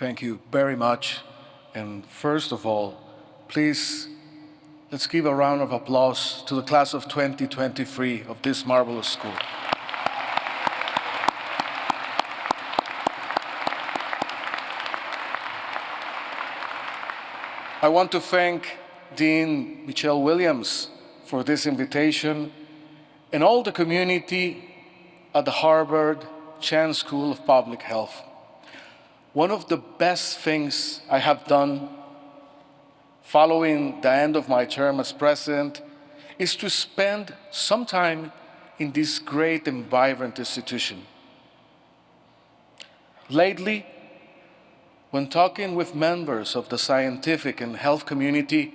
Thank you very much. And first of all, please, let's give a round of applause to the class of 2023 of this marvelous school. I want to thank Dean Michelle Williams for this invitation and all the community at the Harvard Chan School of Public Health. One of the best things I have done following the end of my term as president is to spend some time in this great and vibrant institution. Lately, when talking with members of the scientific and health community,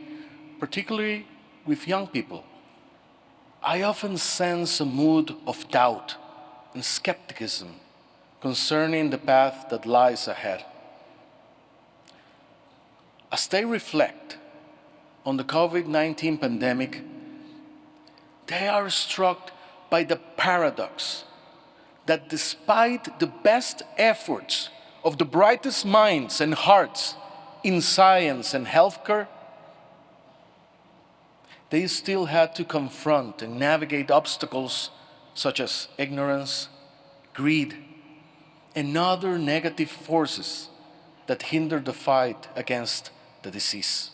particularly with young people, I often sense a mood of doubt and skepticism concerning the path that lies ahead. As they reflect on the COVID-19 pandemic, they are struck by the paradox that despite the best efforts of the brightest minds and hearts in science and healthcare, they still had to confront and navigate obstacles such as ignorance, greed, and other negative forces that hinder the fight against the disease.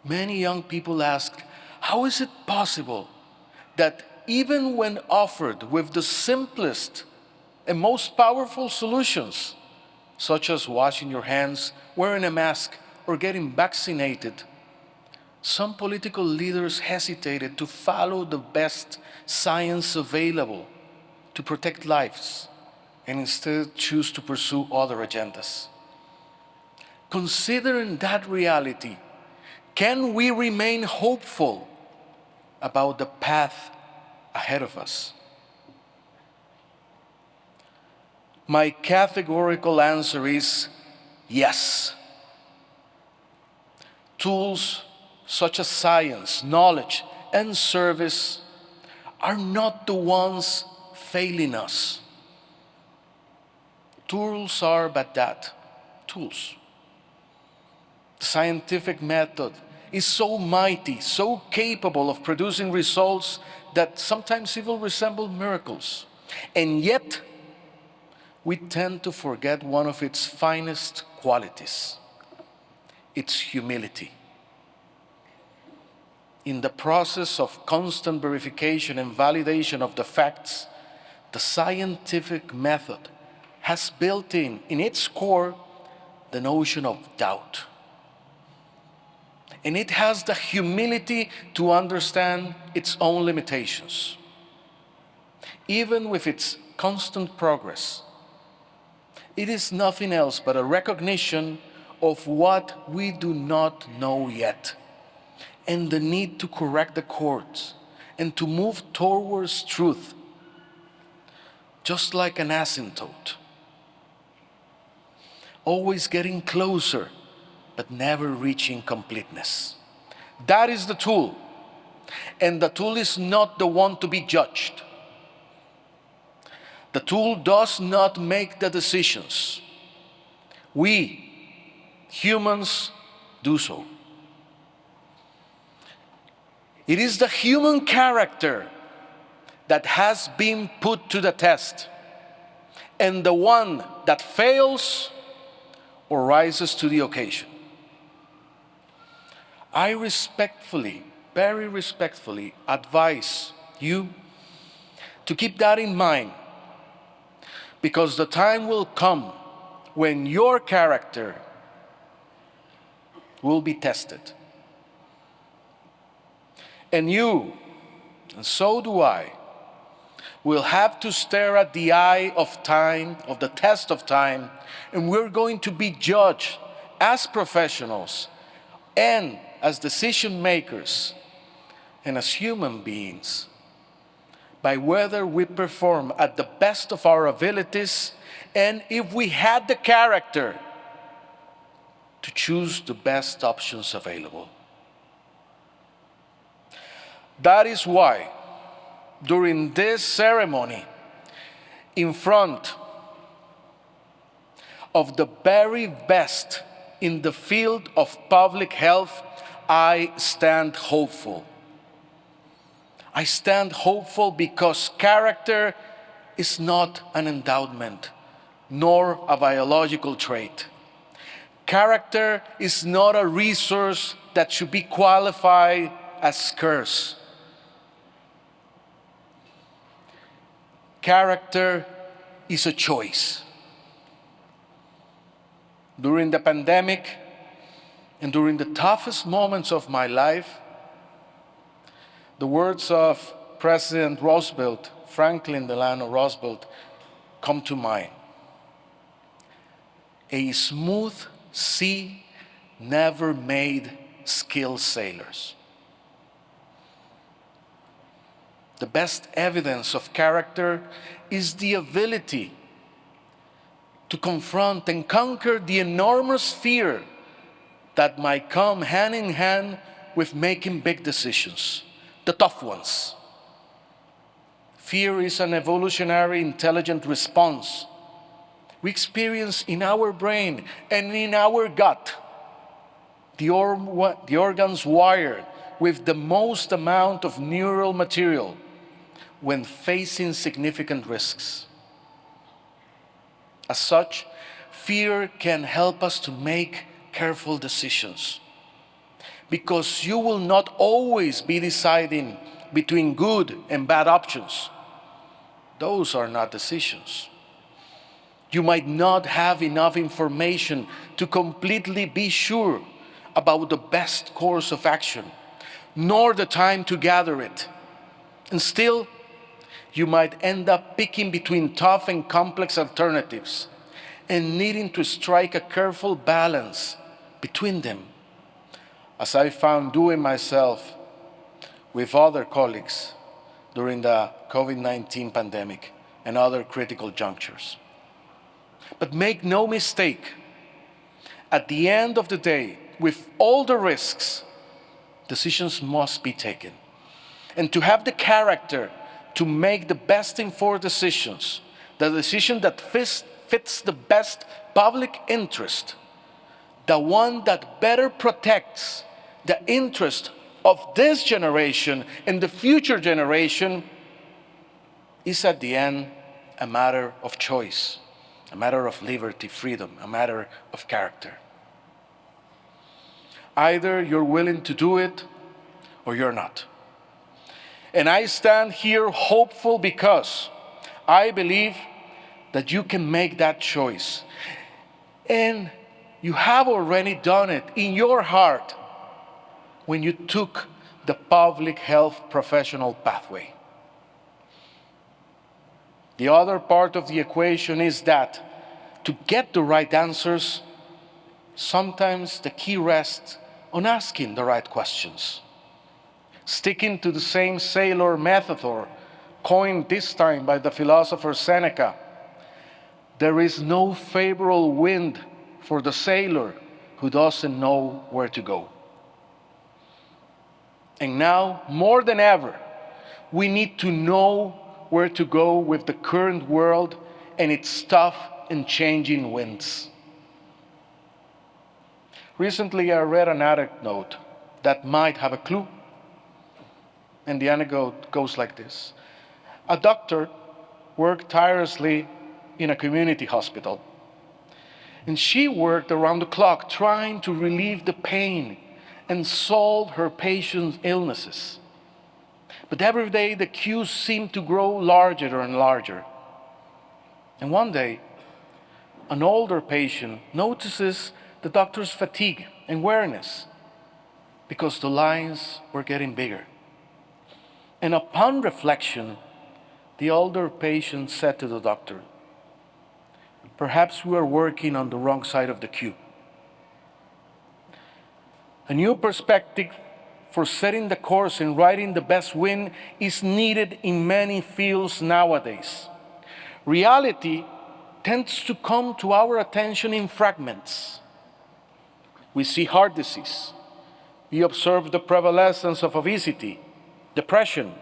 Many young people asked, how is it possible that even when offered with the simplest and most powerful solutions, such as washing your hands, wearing a mask, or getting vaccinated, some political leaders hesitated to follow the best science available to protect lives and instead choose to pursue other agendas? Considering that reality, can we remain hopeful about the path ahead of us? My categorical answer is yes. Tools such as science, knowledge, and service are not the ones failing us. Tools are but that, tools. The scientific method is so mighty, so capable of producing results that sometimes even resemble miracles. And yet, we tend to forget one of its finest qualities, its humility. In the process of constant verification and validation of the facts, the scientific method has built in its core the notion of doubt. And it has the humility to understand its own limitations. Even with its constant progress, it is nothing else but a recognition of what we do not know yet, and the need to correct the course and to move towards truth, just like an asymptote, always getting closer but never reaching completeness. That is the tool, and the tool is not the one to be judged. The tool does not make the decisions. We, humans, do so. It is the human character that has been put to the test, and the one that fails or rises to the occasion. I respectfully, very respectfully, advise you to keep that in mind, because the time will come when your character will be tested. And you, and so do I, will have to stare at the eye of time, of the test of time, and we're going to be judged as professionals and as decision makers and as human beings by whether we perform at the best of our abilities and if we had the character to choose the best options available. That is why, during this ceremony, in front of the very best in the field of public health, I stand hopeful. I stand hopeful because character is not an endowment, nor a biological trait. Character is not a resource that should be qualified as scarce. Character is a choice. During the pandemic and during the toughest moments of my life, the words of President Roosevelt, Franklin Delano Roosevelt, come to mind. A smooth sea never made skilled sailors. The best evidence of character is the ability to confront and conquer the enormous fear that might come hand in hand with making big decisions, the tough ones. Fear is an evolutionary intelligent response we experience in our brain and in our gut. The organs wired with the most amount of neural material when facing significant risks. As such, fear can help us to make careful decisions, because you will not always be deciding between good and bad options. Those are not decisions. You might not have enough information to completely be sure about the best course of action, nor the time to gather it. And still, you might end up picking between tough and complex alternatives and needing to strike a careful balance between them, as I found doing myself with other colleagues during the COVID-19 pandemic and other critical junctures. But make no mistake, at the end of the day, with all the risks, decisions must be taken. And to have the character to make the best informed decisions, the decision that fits the best public interest, the one that better protects the interest of this generation and the future generation, is at the end a matter of choice, a matter of liberty, freedom, a matter of character. Either you're willing to do it or you're not. And I stand here hopeful because I believe that you can make that choice. And you have already done it in your heart when you took the public health professional pathway. The other part of the equation is that to get the right answers, sometimes the key rests on asking the right questions. Sticking to the same sailor metaphor, coined this time by the philosopher Seneca, there is no favorable wind for the sailor who doesn't know where to go. And now, more than ever, we need to know where to go with the current world and its tough and changing winds. Recently, I read an anecdote that might have a clue. And the anecdote goes like this. A doctor worked tirelessly in a community hospital. And she worked around the clock trying to relieve the pain and solve her patients' illnesses. But every day the queues seemed to grow larger and larger. And one day, an older patient notices the doctor's fatigue and weariness because the lines were getting bigger. And upon reflection, the older patient said to the doctor, "Perhaps we are working on the wrong side of the queue." A new perspective for setting the course and riding the best wind is needed in many fields nowadays. Reality tends to come to our attention in fragments. We see heart disease. We observe the prevalence of obesity, depression,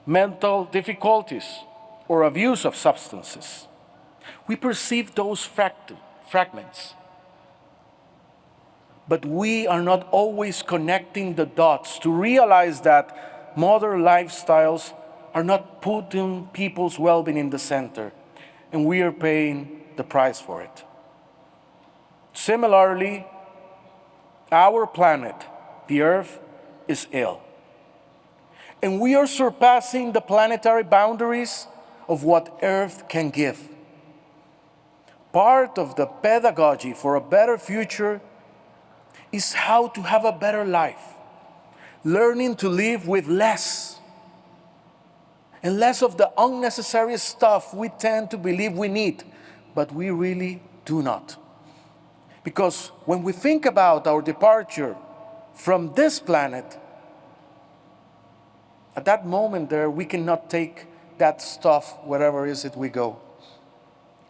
mental difficulties, or abuse of substances. We perceive those fragments, but we are not always connecting the dots to realize that modern lifestyles are not putting people's well-being in the center, and we are paying the price for it. Similarly, our planet, the Earth, is ill. And we are surpassing the planetary boundaries of what Earth can give. Part of the pedagogy for a better future is how to have a better life, learning to live with less, and less of the unnecessary stuff we tend to believe we need, but we really do not. Because when we think about our departure from this planet, at that moment there, we cannot take that stuff wherever is it we go.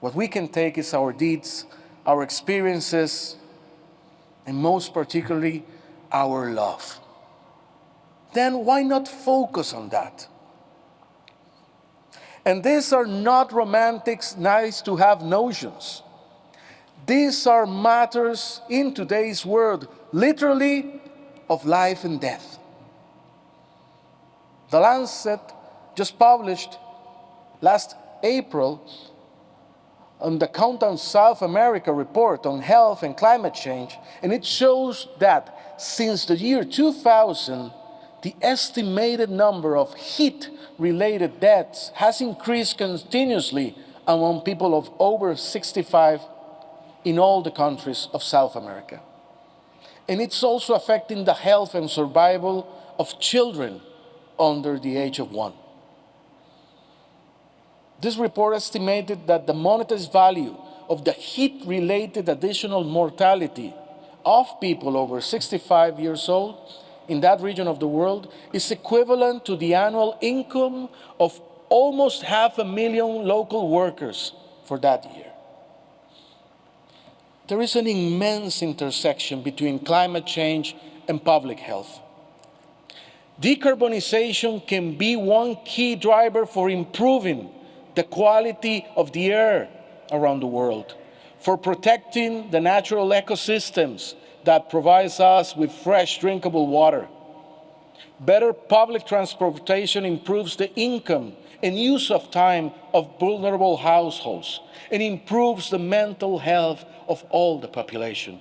What we can take is our deeds, our experiences, and most particularly, our love. Then why not focus on that? And these are not romantic, nice-to-have notions. These are matters in today's world, literally of life and death. The Lancet just published last April on the Countdown South America report on health and climate change, and it shows that since the year 2000, the estimated number of heat-related deaths has increased continuously among people of over 65 in all the countries of South America. And it's also affecting the health and survival of children under the age of 1. This report estimated that the monetary value of the heat-related additional mortality of people over 65 years old in that region of the world is equivalent to the annual income of almost 500,000 local workers for that year. There is an immense intersection between climate change and public health. Decarbonization can be one key driver for improving the quality of the air around the world, for protecting the natural ecosystems that provides us with fresh drinkable water. Better public transportation improves the income and use of time of vulnerable households and improves the mental health of all the population.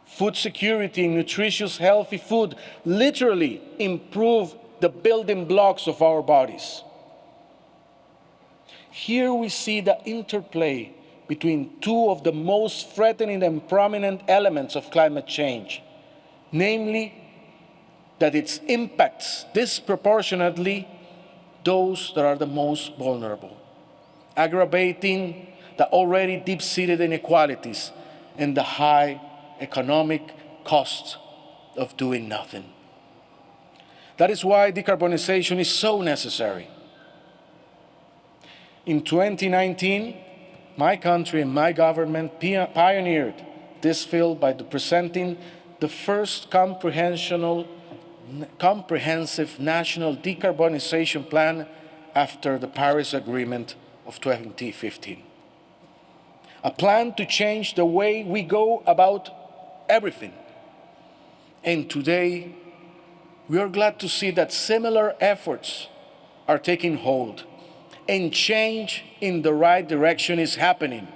Food security and nutritious, healthy food literally improve the building blocks of our bodies. Here we see the interplay between two of the most threatening and prominent elements of climate change, namely that it impacts disproportionately those that are the most vulnerable, aggravating the already deep-seated inequalities and the high economic cost of doing nothing. That is why decarbonization is so necessary. In 2019, my country and my government pioneered this field by presenting the first comprehensive national decarbonization plan after the Paris Agreement of 2015. A plan to change the way we go about everything. And today, we are glad to see that similar efforts are taking hold and change in the right direction is happening.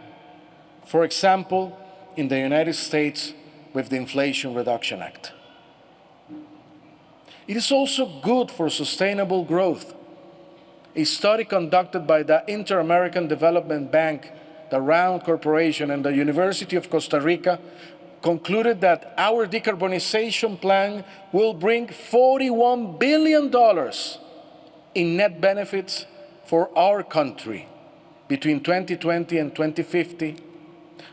For example, in the United States with the Inflation Reduction Act. It is also good for sustainable growth. A study conducted by the Inter-American Development Bank, the RAND Corporation, and the University of Costa Rica concluded that our decarbonization plan will bring $41 billion in net benefits for our country between 2020 and 2050,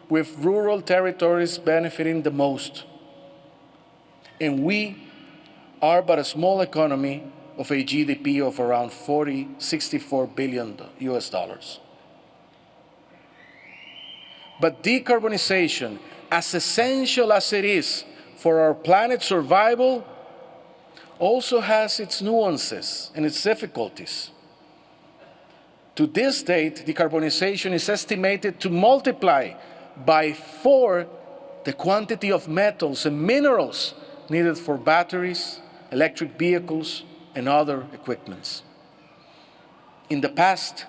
with rural territories benefiting the most. And we are but a small economy of a GDP of around 64 billion US dollars. But decarbonization, as essential as it is for our planet's survival, also has its nuances and its difficulties. To this date, decarbonization is estimated to multiply by 4 the quantity of metals and minerals needed for batteries, electric vehicles, and other equipments. In the past,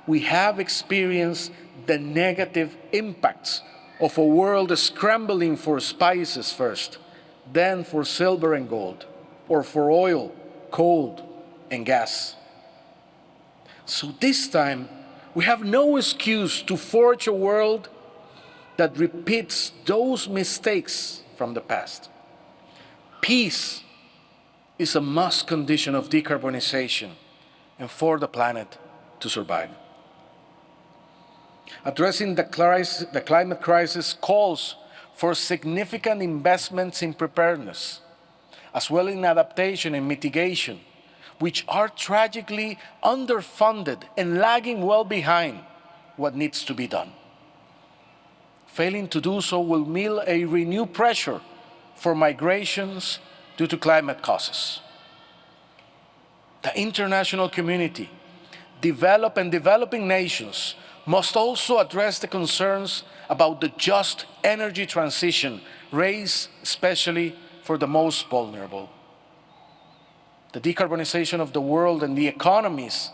we have experienced the negative impacts of a world scrambling for spices first, then for silver and gold, or for oil, coal, and gas. So this time, we have no excuse to forge a world that repeats those mistakes from the past. Peace is a must condition of decarbonization and for the planet to survive. Addressing the climate crisis calls for significant investments in preparedness, as well as in adaptation and mitigation, which are tragically underfunded and lagging well behind what needs to be done. Failing to do so will mean a renewed pressure for migrations due to climate causes. The international community, developing nations, must also address the concerns about the just energy transition raised especially for the most vulnerable. The decarbonization of the world and the economies,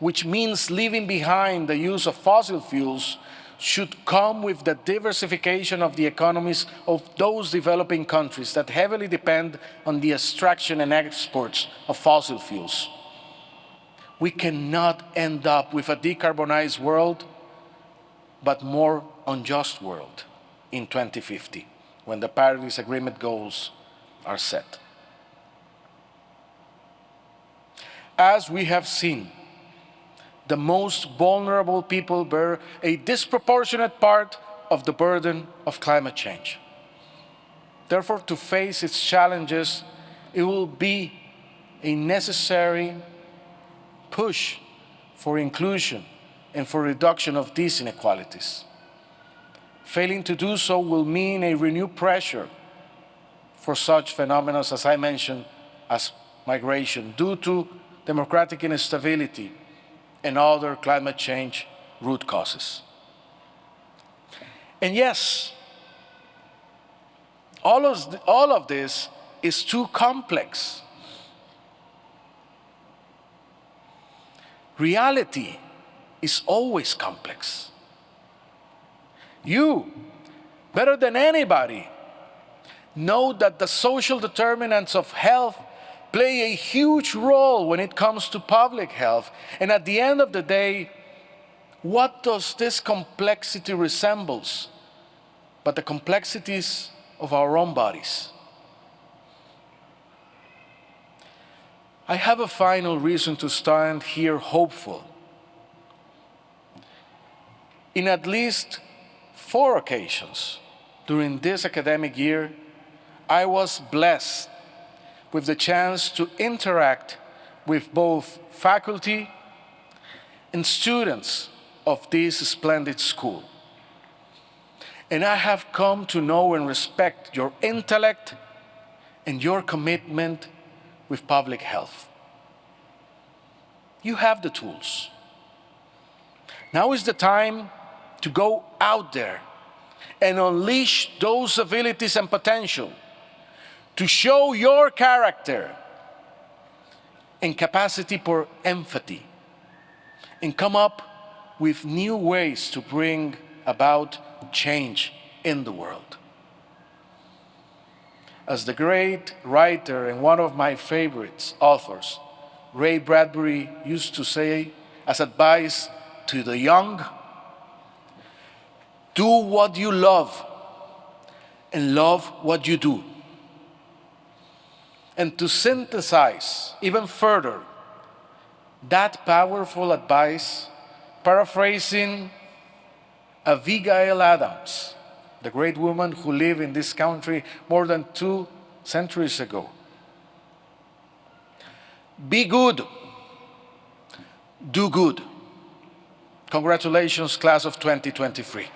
which means leaving behind the use of fossil fuels, should come with the diversification of the economies of those developing countries that heavily depend on the extraction and exports of fossil fuels. We cannot end up with a decarbonized world, but more unjust world in 2050, when the Paris Agreement goals are set. As we have seen, the most vulnerable people bear a disproportionate part of the burden of climate change. Therefore, to face its challenges, it will be a necessary push for inclusion and for reduction of these inequalities. Failing to do so will mean a renewed pressure for such phenomena, as I mentioned, as migration, due to democratic instability and other climate change root causes. And yes, all of this is too complex. Reality is always complex. You, better than anybody, know that the social determinants of health play a huge role when it comes to public health. And at the end of the day, what does this complexity resembles but the complexities of our own bodies? I have a final reason to stand here hopeful. In at least 4 occasions during this academic year, I was blessed with the chance to interact with both faculty and students of this splendid school. And I have come to know and respect your intellect and your commitment with public health. You have the tools. Now is the time to go out there and unleash those abilities and potential, to show your character and capacity for empathy, and come up with new ways to bring about change in the world. As the great writer and one of my favorite authors, Ray Bradbury, used to say as advice to the young, do what you love and love what you do. And to synthesize even further that powerful advice, paraphrasing Abigail Adams, the great woman who lived in this country more than 2 centuries ago. Be good, do good. Congratulations, class of 2023.